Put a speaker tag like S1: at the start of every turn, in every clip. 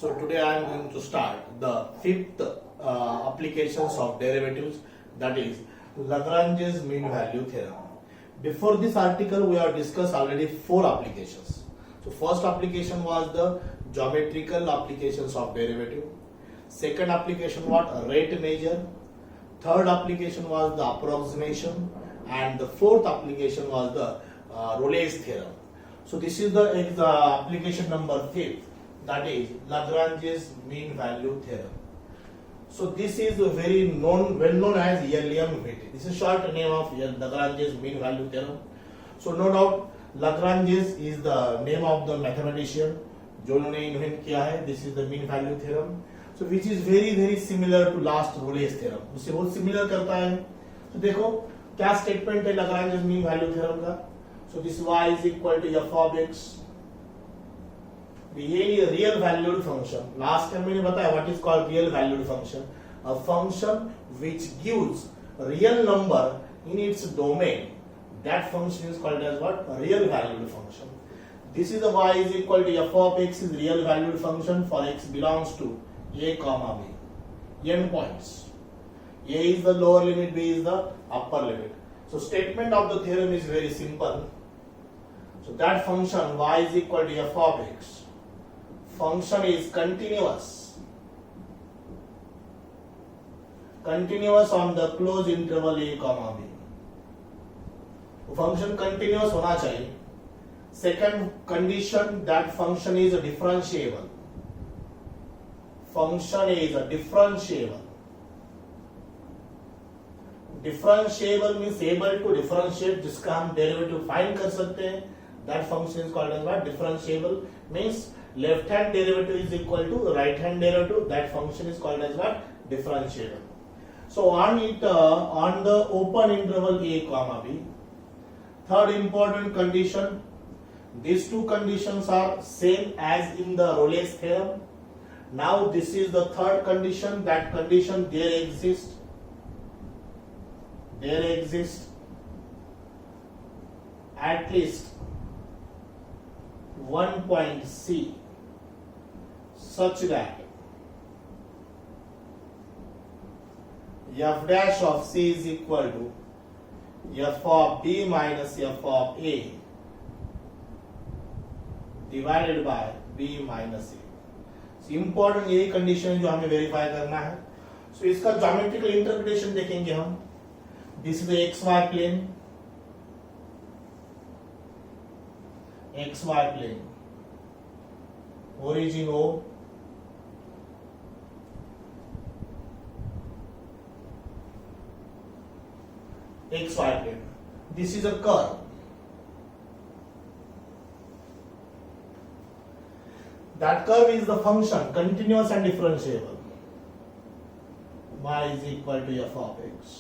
S1: So today I am going to start the fifth applications of derivatives, that is Lagrange's mean value theorem. Before this article we have discussed already four applications. So first application was the geometrical applications of derivative. Second application was rate measure. Third application was the approximation, and the fourth application was the Rolle's theorem. So this is the application number 5th, that is Lagrange's mean value theorem. So this is very well known as LMVT. This is short name of Lagrange's mean value theorem. So no doubt Lagrange's is the name of the mathematician जो उन्होंने invent किया है. This is the mean value theorem. So which is very similar to last Rolle's theorem. उससे बहुत similar करता है. तो देखो क्या स्टेटमेंट है Lagrange's mean value theorem का. So this y is equal to f of x. ये real valued function. Last time मैंने बताया what is called real valued function. A function which gives real number in its domain. That function is called as what? A real valued function. This is the y is equal to f of x is real valued function for x belongs to a comma b. N points. A is the lower limit, b is the upper limit. So statement of the theorem is very simple. So that function y is equal to f of x. Function is continuous. Continuous on the closed interval a comma b. Function continuous होना चाहिए. Second condition that function is differentiable. Function is differentiable. Differentiable means able to differentiate, जिसका हम derivative find कर सकते हैं. That function is called as what? Differentiable. Means left hand derivative is equal to right hand derivative. That function is called as what? Differentiable. So on the open interval a comma b. Third important condition, these two conditions are same as in the Rolle's theorem. Now this is the third condition. That condition there exists at least one point C such that f dash of C is equal to f of b minus f of a divided by b minus a. Important यही condition जो हमें verify करना है. सो इसका geometrical interpretation देखेंगे हम. This is x y plane. X y plane, origin O, XY plane. This is a curve. That curve is the function continuous and differentiable. Y is equal to f of x.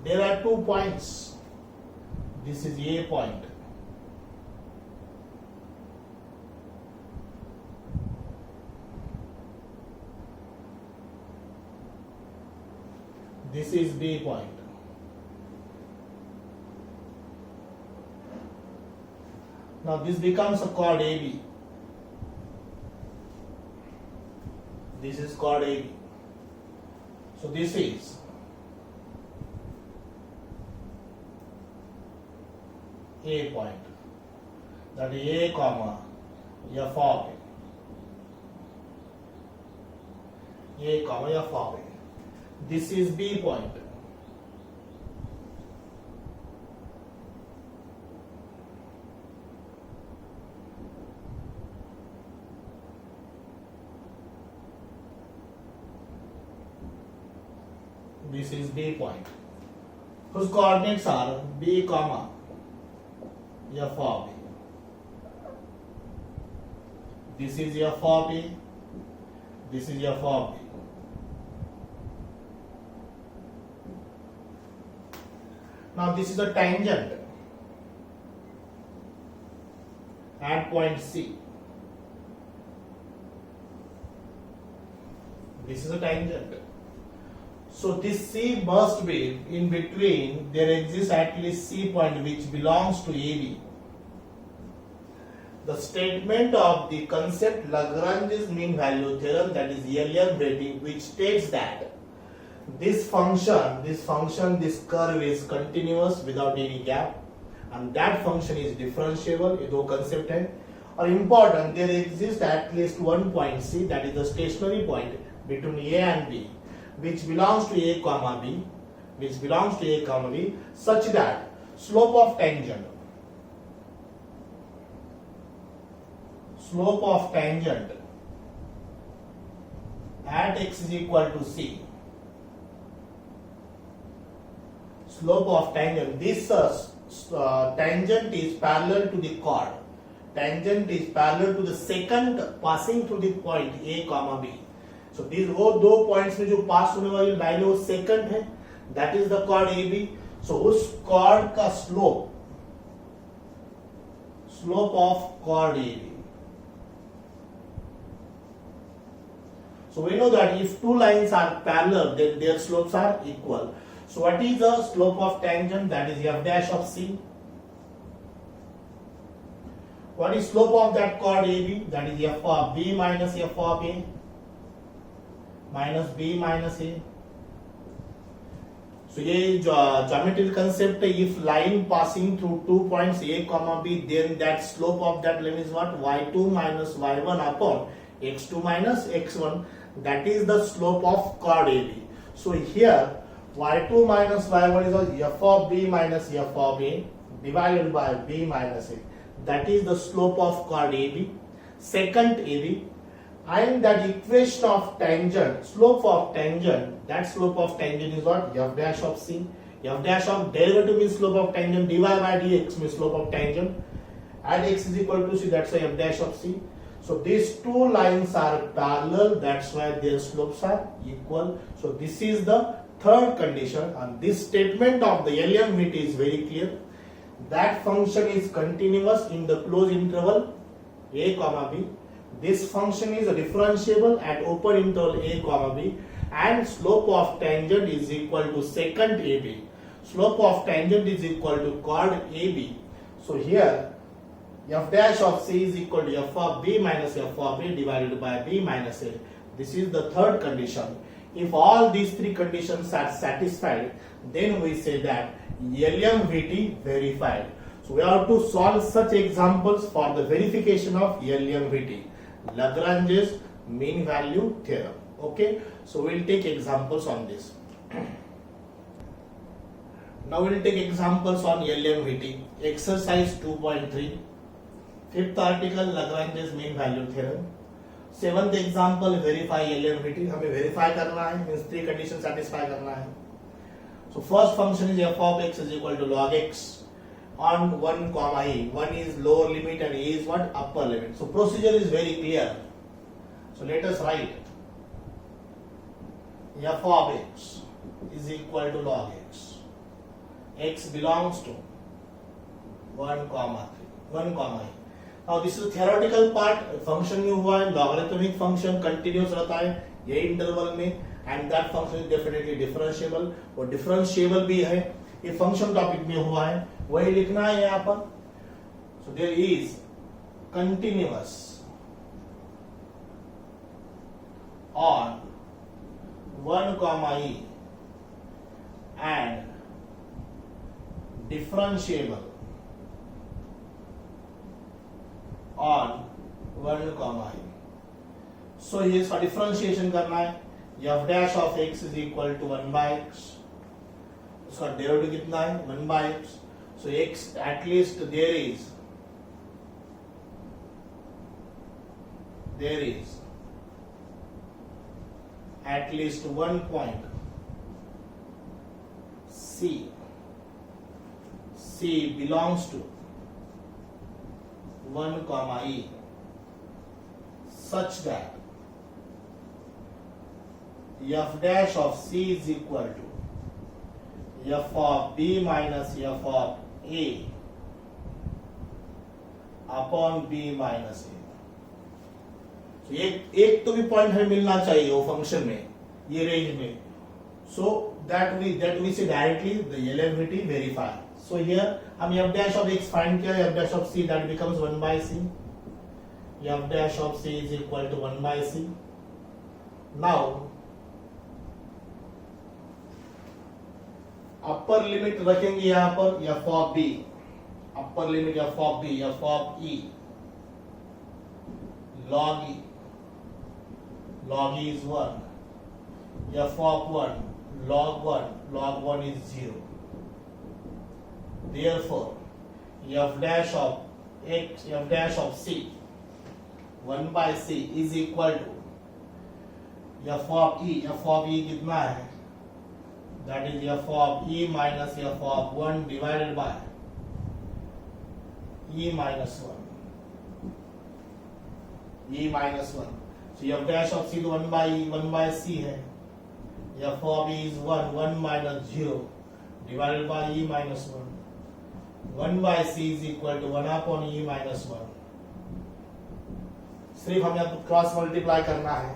S1: There are 2 points. This is A point. This is B point. Now this becomes a chord AB. This is chord AB. So this is A point. That is A comma f of A. A comma f of A. This is B point. This is B point, whose coordinates are B comma f of A. This is f of A. This is f of B. Now this is a tangent at point C. This is a tangent. So this C must be in between. There exists at least C point which belongs to AB. the statement of the concept Lagrange's mean value theorem, that is LMVT, which states that this function, this curve is continuous without any gap, and that function is differentiable. ये दो concept है और important, there exists at least one point C, that is the stationary point between A and B, which belongs to A comma B, such that slope of tangent at x is equal to C. Slope of tangent, this tangent is parallel to the chord. Tangent is parallel to the second passing through the point A comma B. So these वो दो points में जो pass होने वाली line है वो second है, that is the chord AB. So उस chord का slope of chord AB. So we know that if two lines are parallel, then their slopes are equal. So what is the slope of tangent? That is f dash of C. What is slope of that chord AB? That is f of B minus f of A minus B minus A. So ये geometrical concept है, if line passing through 2 points A comma B, then that slope of that line is what? y2 minus y1 upon x2 minus x1. That is the slope of chord AB. So here y2 minus y1 is f of B minus f of A divided by B minus A. That is the slope of chord AB, second AB, and that equation of tangent, slope of tangent, that slope of tangent is what? F dash of C. F dash of derivative means slope of tangent, dy by dx means slope of tangent, and x is equal to C, that's why f dash of C. So these two lines are parallel, that's why their slopes are equal. So this is the third condition, and this statement of the LMVT is very clear. That function is continuous in the closed interval A comma B. This function is differentiable at open interval A comma B, and slope of tangent is equal to second AB. Slope of tangent is equal to chord AB. So here f dash of C is equal to f of B minus f of A divided by B minus A. This is the third condition. If all these three conditions are satisfied, then we say that LMVT verified. So we have to solve such examples for the verification of LMVT, Lagrange's mean value theorem. Okay, so we'll take examples on this. Now we'll take examples on LMVT. Exercise 2.3, fifth article, Lagrange's mean value theorem. Seventh example, verify LMVT. हमें verify करना है, means three conditions satisfy करना है. So first function is f of x is equal to log x on 1 comma e. 1 is lower limit and e is what? Upper limit. So procedure is very clear. So let us write f of x is equal to log x. X belongs to 1 comma 3, 1 comma e. Now this is theoretical part. Function में हुआ है logarithmic function, continuous रहता है ये interval में, and that function is definitely differentiable. और differentiable भी है, ये function topic में हुआ है, वही लिखना है यहाँ पर. So there is continuous on 1 comma e and differentiable on 1 comma e. So ये इसका डिफरेंशिएशन करना है. f dash of x is equal to 1 by x. उसका डेरिवेटिव कितना है? 1 by x. So x, at least there is at least one point C belongs to 1 comma e such that f dash of C is equal to f of B minus f of A upon B minus A. So एक तो भी point हमें मिलना चाहिए वो function में, ये range में. So that we say directly the LMVT verify. So here हम f dash of x find किया, f dash of C that becomes 1 by C. f dash of c is equal to 1 by c. Now upper limit रखेंगे यहां पर f of b, upper limit f of b, f of e log e, log e is 1, f of 1 log 1, log 1 is 0. Therefore f dash of x, f dash of c 1 by c is equal to f of e, f of e कितना है, that is f of e minus f of 1 divided by e minus 1, e minus 1. So f dash of c तो 1 by e, 1 by c है, f of e is 1, 1 minus 0 divided by e minus 1. 1 by c is equal to 1 upon e minus 1. सिर्फ हमें अब cross multiply करना है.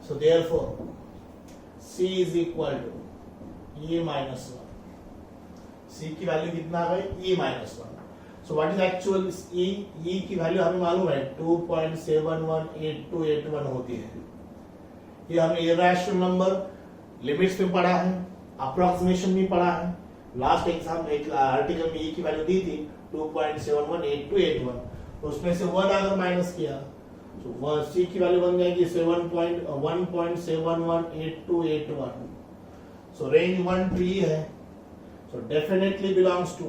S1: So therefore c is equal to e minus 1. c की value कितना है, e minus 1. So what is actual e? e की value हमें मालूम है 2.718281 होती है. ये हमने इरेशनल नंबर लिमिट्स में पढ़ा है, अप्रोक्सीमेशन भी पढ़ा है. लास्ट एग्जाम एक आर्टिकल में e की वैल्यू दी थी 2.718281, उसमें से 1 अगर माइनस किया तो वह c की वैल्यू बन जाएगी 1.718281. So range 1 to e है, so definitely belongs to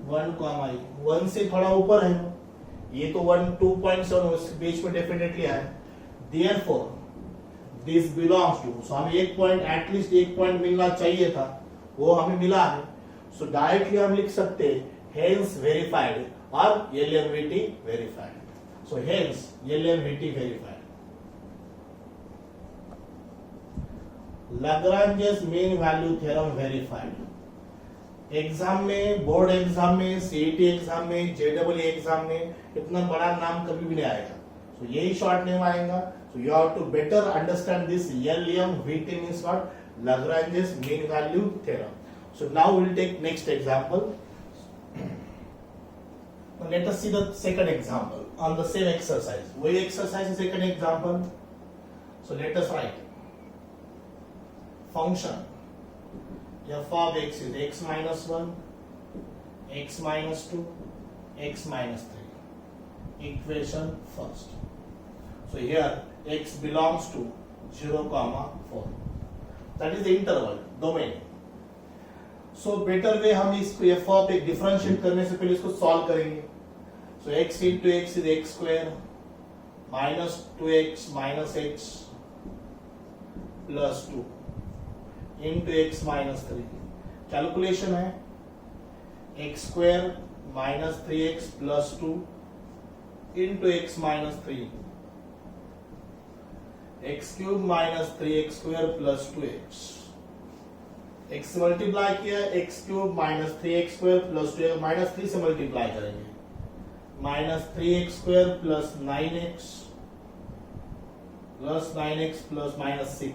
S1: 1, e. 1 से थोड़ा ऊपर है, ये तो 1 2.7 उसके बीच में डेफिनेटली है. Therefore this belongs to, so हमें एक पॉइंट एटलीस्ट एक पॉइंट मिलना चाहिए था, वो हमें मिला है. So डायरेक्टली हम लिख सकते hence verified और LMVT verified. So hence LMVT verified. Lagrange's mean value theorem verified. Exam में, बोर्ड एग्जाम में, सीईटी एग्जाम में, जेडब्ल्यू एग्जाम में इतना बड़ा नाम कभी भी नहीं आएगा. So यही शॉर्ट नेम आएगा. So you have to better understand this LMVT means what? Lagrange's mean value theorem. So now we'll take next example. Now let us see the second example on the same exercise. We exercise second example. So let us write. Function f of x is x minus 1, x minus 2, x minus 3. Equation first. So here x belongs to 0, 4. That is the interval, domain. So better way हम इसको f of x differentiate करने से पहले इसको solve करेंगे. So x into x is x square minus 2x minus x plus 2 into x minus 3. Calculation है x square minus 3x plus 2 into x minus 3, x cube minus 3x square plus 2x. x से multiply किया, x cube minus 3x square plus 2 minus 3 से multiply करेंगे, minus 3x square plus 9x plus minus 6.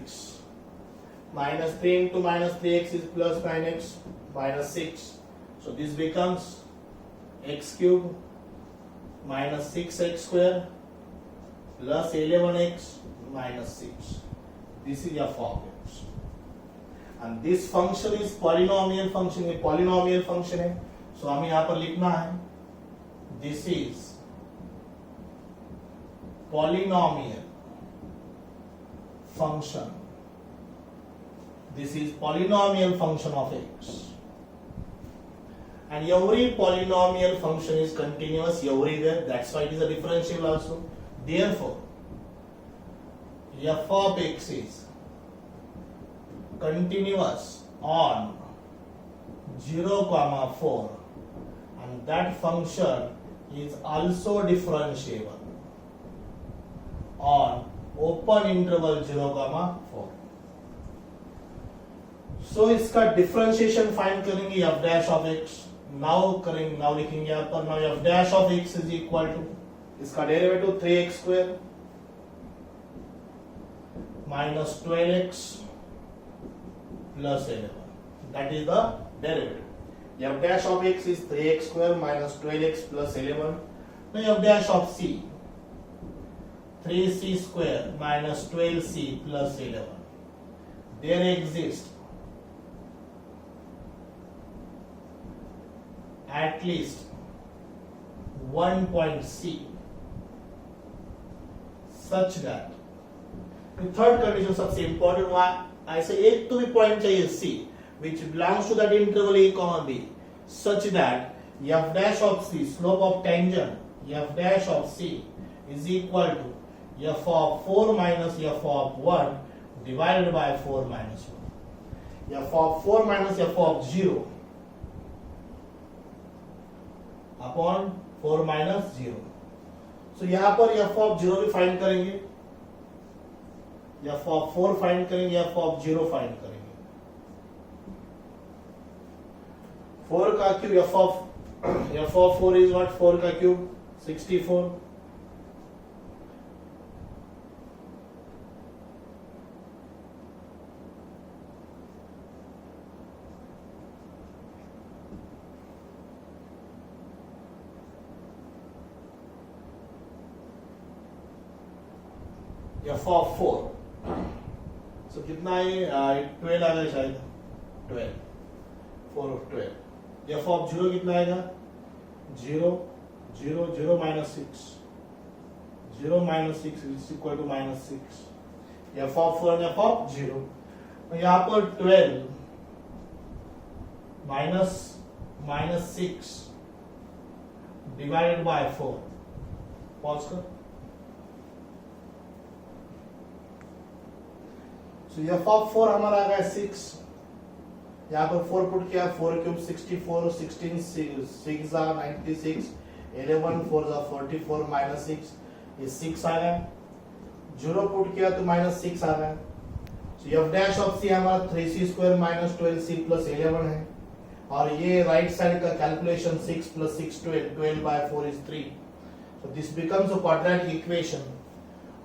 S1: Minus 3 into minus 3x is plus 9x minus 6. So this becomes x cube minus 6x square plus 11x minus 6. This is f of x. And this function is polynomial function. ये polynomial function है. So हमें यहाँ पर लिखना है this is polynomial function. This is polynomial function of x. And every polynomial function is continuous everywhere. That's why it is a differentiable also. Therefore, f of x is continuous on 0, 4, and that function is also differentiable on open interval 0, 4. So इसका differentiation find करेंगे f dash of x. Now लिखेंगे यहाँ पर now f dash of x is equal to इसका derivative 3x square minus 12x plus 11. That is the derivative. F dash of x is 3x square minus 12x plus 11. Now f dash of c. 3c square minus 12c plus 11. There exists at least one point C such that the third condition सबसे important हुआ ऐसे एक तो भी point चाहिए C which belongs to that interval A comma B such that f dash of C slope of tangent f dash of C is equal to f of 4 minus f of 1 divided by 4 minus 1. f of 4 minus f of 0 upon 4 minus 0. So यहाँ पर f of 0 भी find करेंगे, f of 4 find करेंगे, f of 0 find करेंगे. 4 का cube f of 4 is what? 4 का cube 64. f of 4 so कितना है 12 आ गया शायद 12 4 of 12. f of 0 कितना आएगा 0 0 0 minus 6 0 minus 6 is equal to minus 6. f of 4 and f of 0 यहाँ पर 12 minus 6 divided by 4 पॉज कर. So f of 4 हमारा आ गया 6. यहाँ पर 4 पुट किया 4 क्यूब 64 16 6 are 96 11 4 are 44 minus 6 ये 6 आ गया. 0 पुट किया तो minus 6 आ गया. So f dash of C हमारा 3c square minus 12c plus 11 है और ये राइट साइड का calculation 6 plus 6 12 by 4 is 3. So this becomes a quadratic equation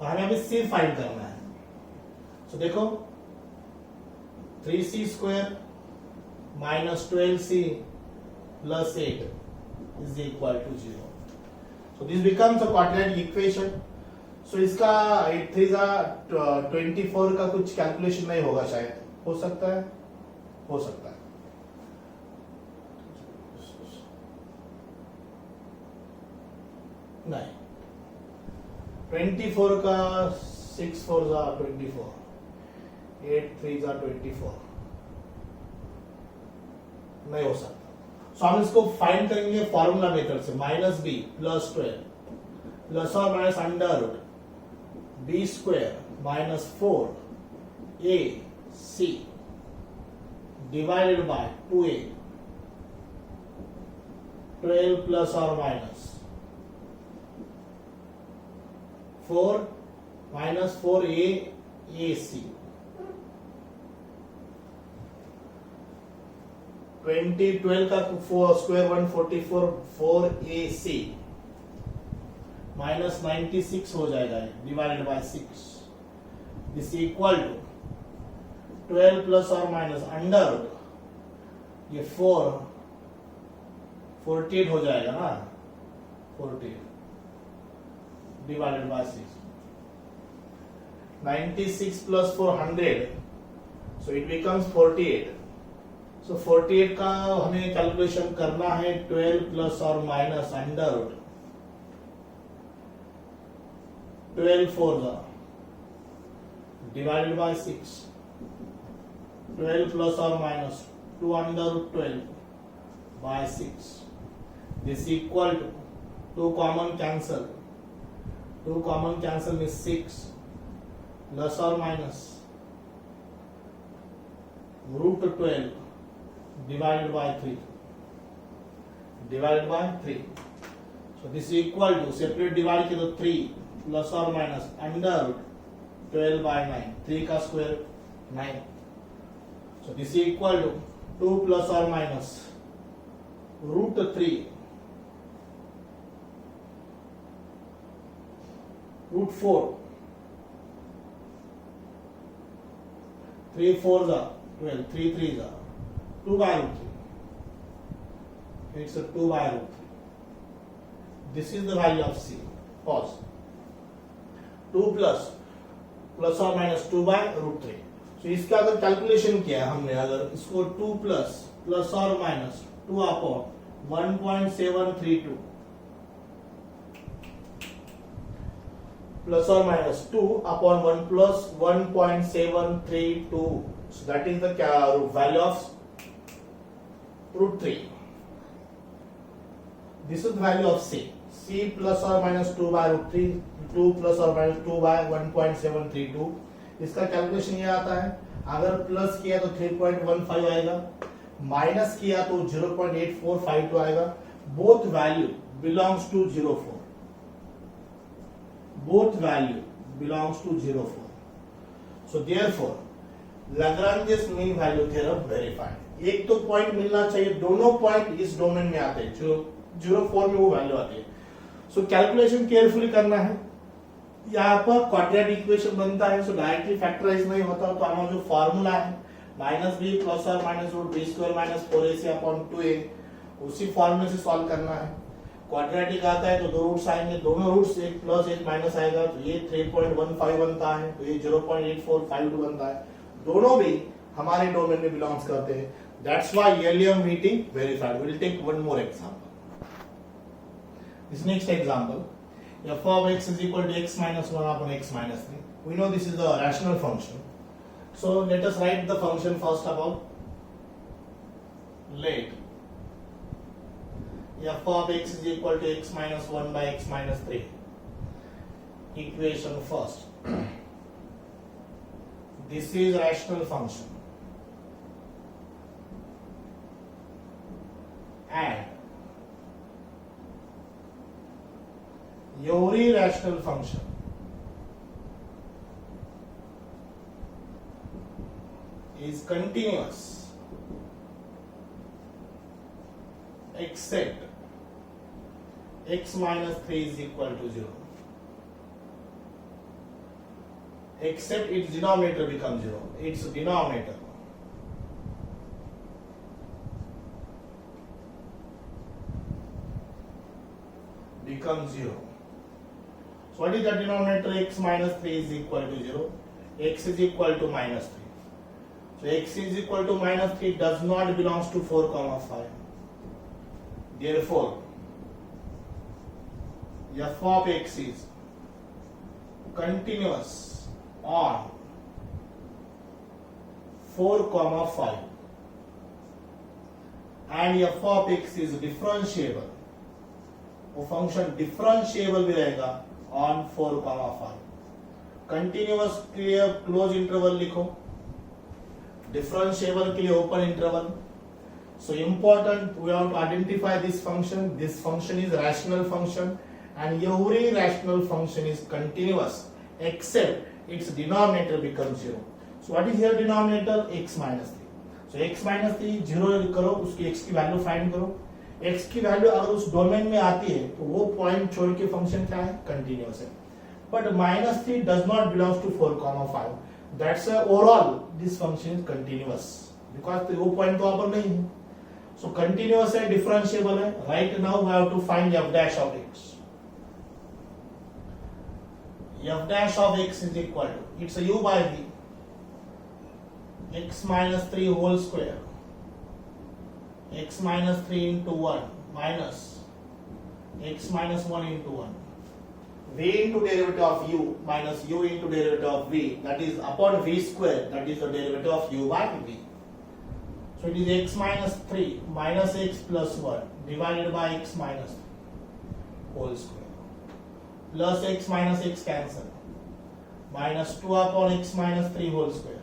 S1: और हमें अभी C फाइंड करना है. So देखो 3c square minus 12c plus 8 is equal to 0. So this becomes a quadratic equation. So इसका 8 3 24 का कुछ कैलकुलेशन नहीं होगा शायद, हो सकता है, हो सकता है. नहीं 24 का 6 4 24 8 3 24 नहीं हो सकता. सो हम इसको फाइंड करेंगे फॉर्मूला मेथड से माइनस बी प्लस 12 प्लस और minus under root B square minus 4 A C divided by 2a 12 plus और minus 4 minus 4a A C 12 का स्क्वायर 144 4ac माइनस 96 हो जाएगा divided by 6. This equal to 12 plus और minus under ये 4 48 हो जाएगा ना 48 divided by 6. 96 plus 400 so it becomes 48. So 48 का हमें कैलकुलेशन करना है 12 प्लस और minus under root 12 4 divided by 6 12 plus और minus 2 under root 12 by 6. This equal to 2 common cancel में 6 प्लस और minus root 12 divided by 3. So this is equal to separate divide किया तो 3 plus or minus under root 12 by 9. 3 का square 9. So this is equal to 2 plus or minus root 3 root 4. 3 4s are 12. 3 3s are 2 by root 3. It's a 2 by root 3. This is the value of C. Pause. 2 plus और minus 2/√3। तो इसका अगर calculation किया हमने, अगर इसको 2 plus और minus 2 upon 1.732 plus or minus 2 upon 1 plus 1.732. So that is the value of √3. This is the value of C. C plus or minus 2/√3, 2 plus or minus 2/1.732. इसका कैलकुलेशन ये आता है, अगर प्लस किया तो 3.15 आएगा, माइनस किया तो 0.8452 आएगा. Both value belongs to 0.4. Both value belongs to 0.4. So therefore, Lagrange's mean value theorem verified. एक तो पॉइंट मिलना चाहिए, दोनों पॉइंट इस डोमेन में आते हैं, जो 0.4 में वो वैल्यू आती है. सो कैलकुलेशन केयरफुली करना है. यहाँ पर क्वाड्रेटिक इक्वेशन बनता है, सो डायरेक्टली फैक्टराइज नहीं होता, तो हमारा जो फॉर्मूला है माइनस बी प्लस और minus root B square minus 4ac upon 2a, उसी फॉर्मूले से सॉल्व करना है. क्वाड्रेटिक आता है तो दो रूट्स आएंगे, दोनों रूट्स एक प्लस एक माइनस आएगा, तो ये 3.15 बनता है, तो ये 0.8452 बनता है. दोनों भी हमारे डोमेन में बिलोंग्स करते हैं. दैट्स व्हाई एलियम meeting verified. Will take one more example. This next example, f of x is equal to x minus 1 upon x minus 3. We know this is a rational function. So let us write the function first about. Let f of x is equal to x minus 1 by x minus 3. Equation first. This is rational function. And every rational function is continuous except x minus 3 is equal to 0, except its denominator becomes 0. Its denominator becomes 0. So what is the denominator? X minus 3 is equal to 0. X is equal to minus 3. So x is equal to minus 3 does not belongs to 4,5. Therefore, f of x is continuous on 4,5 and f of x is differentiable. वो function differentiable भी रहेगा on 4,5. Continuous के लिए close interval लिखो, differentiable के लिए open interval. So important, we have to identify this function. This function is rational function and every rational function is continuous except its denominator becomes 0. So what is here denominator? X minus 3. So x minus 3 0 करो, उसकी x की value find करो. x की value अगर उस domain में आती है तो वो पॉइंट छोड़ के फंक्शन क्या है? कंटिन्यूअस है. But minus 3 does not belongs to 4,5. That's overall this function is continuous because वो पॉइंट तो वहां पर नहीं है. So continuous है, differentiable है. Right now we have to find f dash of x. F dash of x is equal to, it's a u by v, x minus 3 whole square, x minus 3 into 1 minus x minus 1 into 1. V into derivative of u minus u into derivative of v, that is upon v square, that is the derivative of u by v. So it is x minus 3 minus x plus 1 divided by x minus 3 whole square plus x minus x cancel minus 2 upon x minus 3 whole square.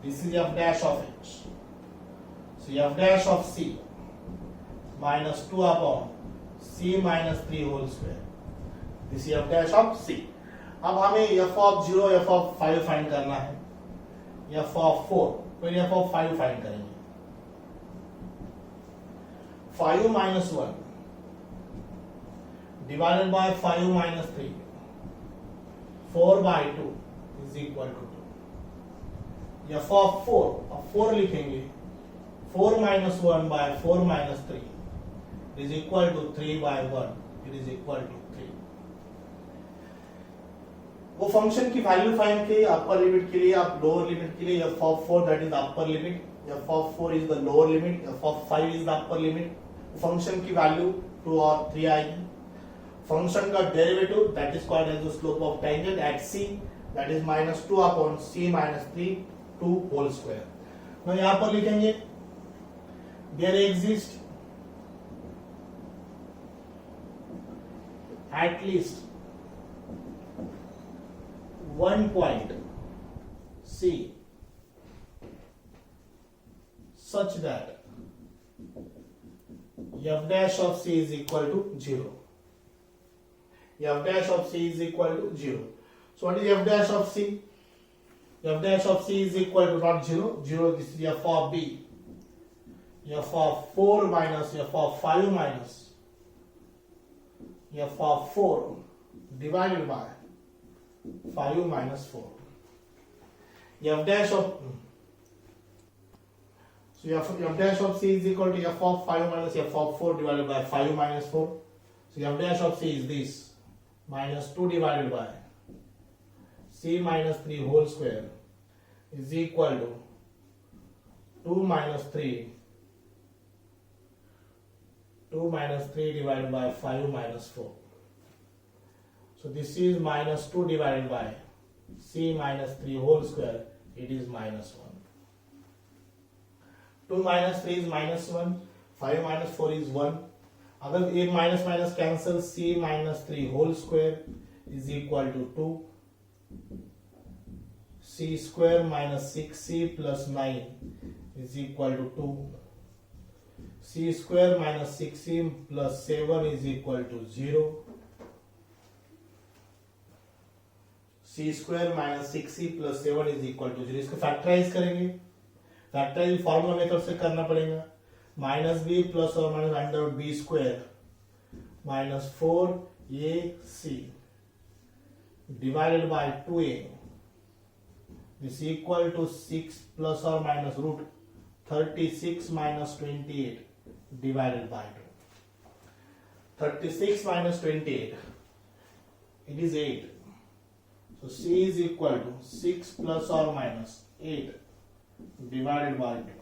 S1: This is f dash of h. So f dash of c minus 2 upon c minus 3 whole square. This is f dash of c. अब हमें f of 0, f of 5 find करना है. f of 4 पहले f of 5 find करेंगे. 5 minus 1 divided by 5 minus 3, 4 by 2 is equal to 2. f of 4, अब 4 लिखेंगे. 4 minus 1 by 4 minus 3 is equal to 3 by 1. It is equal to 3. वो function की value find की upper limit के लिए, आप लोअर लिमिट के लिए F of 4 that is upper limit, F of 4 is the lower limit, F of 5 is the upper limit, function की value 2 और 3 आएगी। फंक्शन का derivative that is called as the slope of tangent at C that is -2 upon c - 3 2 whole square. तो यहां पर लिखेंगे there exist at least one point C such that f dash of C is equal to 0. F dash of C is equal to 0. So what is f dash of C? F dash of C is equal to not 0. 0 this is f of B. F of 4 minus f of 5 minus f of 4 divided by 5 minus 4. F dash of f dash of C is equal to f of 5 minus f of 4 divided by 5 minus 4. So f dash of C is this -2 divided by C minus 3 whole square is equal to 2 minus 3 divided by 5 minus 4. So this is -2 divided by c minus 3 whole square, it is -1. 2 minus 3 is -1, 5 minus 4 is 1. अगर एक minus minus cancel, c minus 3 whole square is equal to 2, c square minus 6c plus 9 is equal to 2, c square minus 6c plus 7 is equal to 0. c square minus 6c plus 7 is equal to 0. इसको factorise करेंगे, factorise formula method से करना पड़ेगा। -b plus और minus under b square minus 4ac divided by 2a is equal to 6 plus or minus root 36 minus 28 divided by 2. 36 minus 28, it is 8. So C is equal to 6 plus or minus 8 divided by 2.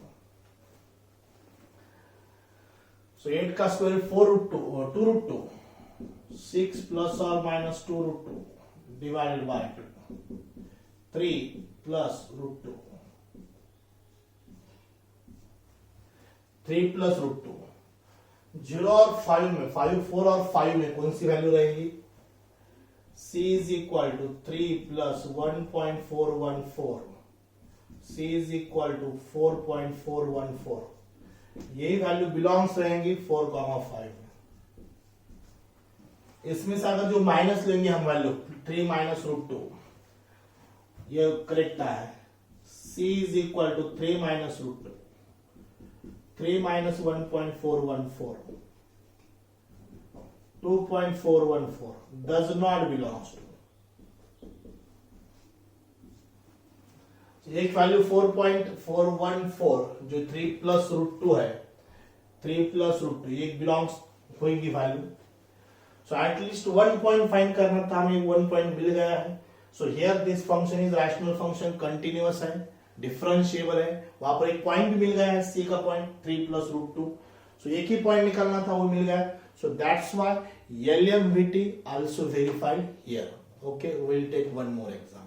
S1: So 8 का square 4 root 2 or 2 root 2. 6 plus or minus 2 root 2 divided by 2. 3 plus root 2. 3 plus root 2. 0 और 5 में 5 4 और 5 में कौन सी value रहेगी? C is equal to 3 plus 1.414. C is equal to 4.414. यही value belongs रहेंगी 4,5 में। इसमें से अगर जो माइनस लेंगे हम वैल्यू 3 माइनस रूट 2, ये करेक्ट है। C is equal to 3 minus root 2. 3 minus 1.414. 2.414 does not belongs to. एक वैल्यू 4.414 जो 3 प्लस रूट 2 है, 3 प्लस रूट 2 ये बिलोंग्स होगी value. So at least 1 point find करना था, हमें 1 पॉइंट मिल गया है। So here this function is rational function, continuous है, डिफरेंशिएबल है। वहां पर एक पॉइंट भी मिल गया है, सी का पॉइंट 3 प्लस रूट 2। सो एक ही पॉइंट निकालना था, वो मिल गया। So that's why LMVT also verified here. Okay, we will take one more example.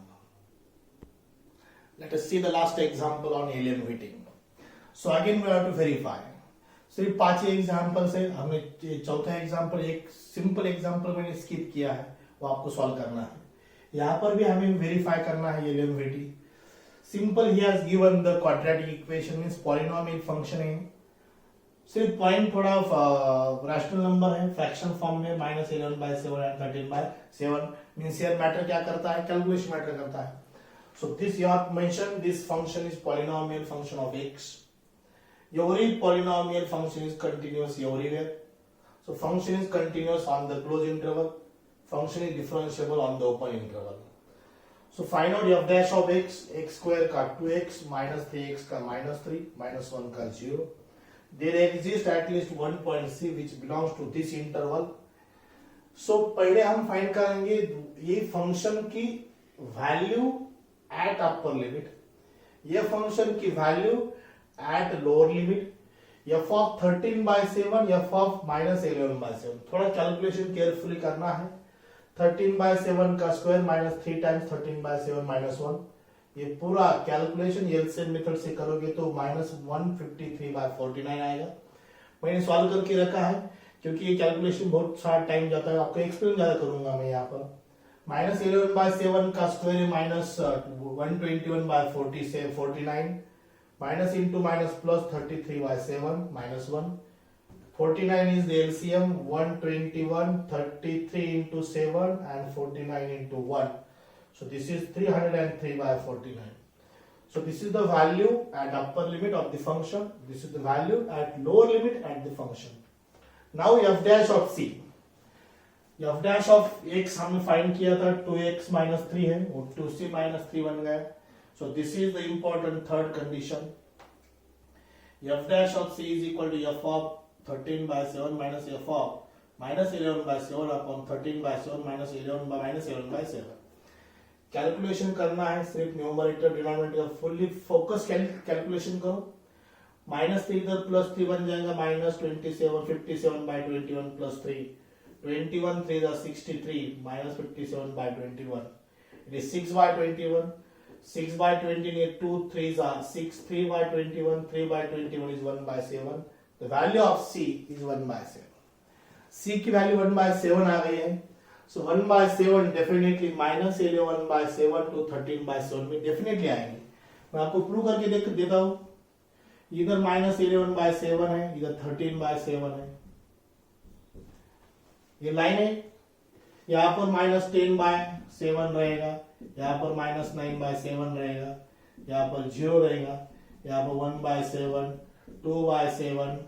S1: Let us see the last example on LMVT. So again we have to verify. सिर्फ 5 ही example से हमने चौथा एग्जाम्पल, एक सिंपल एग्जाम्पल मैंने skip किया है, वो आपको सॉल्व करना है। यहाँ पर भी हमें वेरीफाई करना है LMVT। Simple, he has given the quadratic equation means polynomial function है। सिर्फ पॉइंट थोड़ा रैशनल नंबर है, फ्रैक्शन फॉर्म में -11/7 and 13/7 मींस हियर मैटर क्या करता है, कैलकुलेशन मैटर करता है। So this you have mentioned, this function is polynomial function of x. Every polynomial function is continuous everywhere. So function is continuous on the closed interval. Function is differentiable on the open interval. So find out f dash of x, x square का 2x minus 3x का -3 minus 1 का 0. There exists at least one point C which belongs to this interval. So पहले हम find करेंगे ये function की value at upper limit, ये function की value at lower limit, F of 13/7, F of -11/7। थोड़ा कैलकुलेशन केयरफुली करना है। 13/7 का स्क्वायर माइनस 3 टाइम्स 13/7 -1, ये पूरा कैलकुलेशन एलसीएम मेथड से करोगे तो -153/49 आएगा। मैंने सॉल्व करके रखा है क्योंकि ये कैलकुलेशन बहुत सारा टाइम जाता है, आपको एक्सप्लेन ज्यादा करूंगा मैं यहाँ पर। -11/7 का स्क्वायर है -121/49, minus into minus plus 33/7 -1, 49 is the LCM, 121, 33 into 7 and 49 into 1. So this is 303/49. So this is the value at upper limit of the function. This is the value at lower limit at the function. Now f dash of c. f dash of x हमने find किया था 2x minus 3 है, वो 2c minus 3 बन गया। So this is the important third condition. f dash of c is equal to f of 13/7 minus f of -11/7 upon 13/7 minus 11/7। Calculation करना है, सिर्फ numerator denominator fully focus calculation करो। -3 इधर +3 बन जाएगा, -27 57/21 + 3, 21 3 63 -57/21, it is 6/21, 6/20 2 3s are 6, 3/21, 3/21 is 1/7। The value of c is 1/7। c की value 1/7 आ गई है। So 1/7 डेफिनेटली -11/7 to 13/7 में डेफिनेटली आएंगे। मैं आपको प्रूव करके देता हूं। इधर -11/7 है, इधर 13/7 है, ये लाइन है। यहाँ पर -10/7 रहेगा, यहाँ पर -9/7 रहेगा, यहाँ पर 0 रहेगा, यहाँ पर 1/7, 2/7,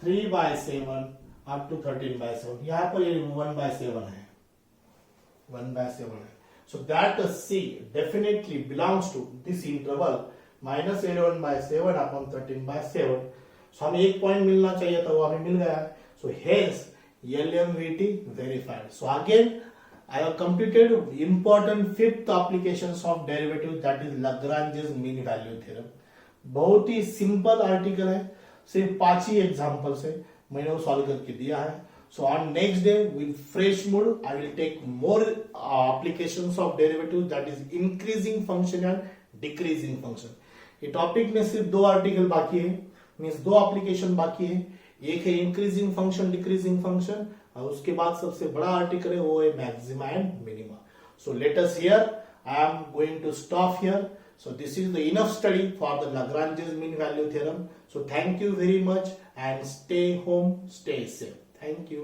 S1: 3/7 up to 13/7। यहाँ पर ये 1/7 है, 1/7 है। So that c definitely belongs to this interval -11/7 upon 13/7। So हमें एक पॉइंट मिलना चाहिए था, वो हमें मिल गया। So hence LMVT verified। So again I have completed important fifth applications of derivative, that is Lagrange's mean value theorem। बहुत ही simple article है, सिर्फ 5 ही एग्जांपल्स है, मैंने वो सॉल्व करके दिया है। So on next day with fresh mood I will take more applications of derivative, that is increasing function and decreasing function. ये टॉपिक में सिर्फ 2 आर्टिकल बाकी है, मींस 2 एप्लीकेशन बाकी है। एक है इंक्रीजिंग फंक्शन डिक्रीजिंग फंक्शन, और उसके बाद सबसे बड़ा आर्टिकल है वो है maxima and minima. So let us here, I am going to stop here. So this is the enough study for the Lagrange's mean value theorem. So thank you very much and stay home, stay safe. Thank you.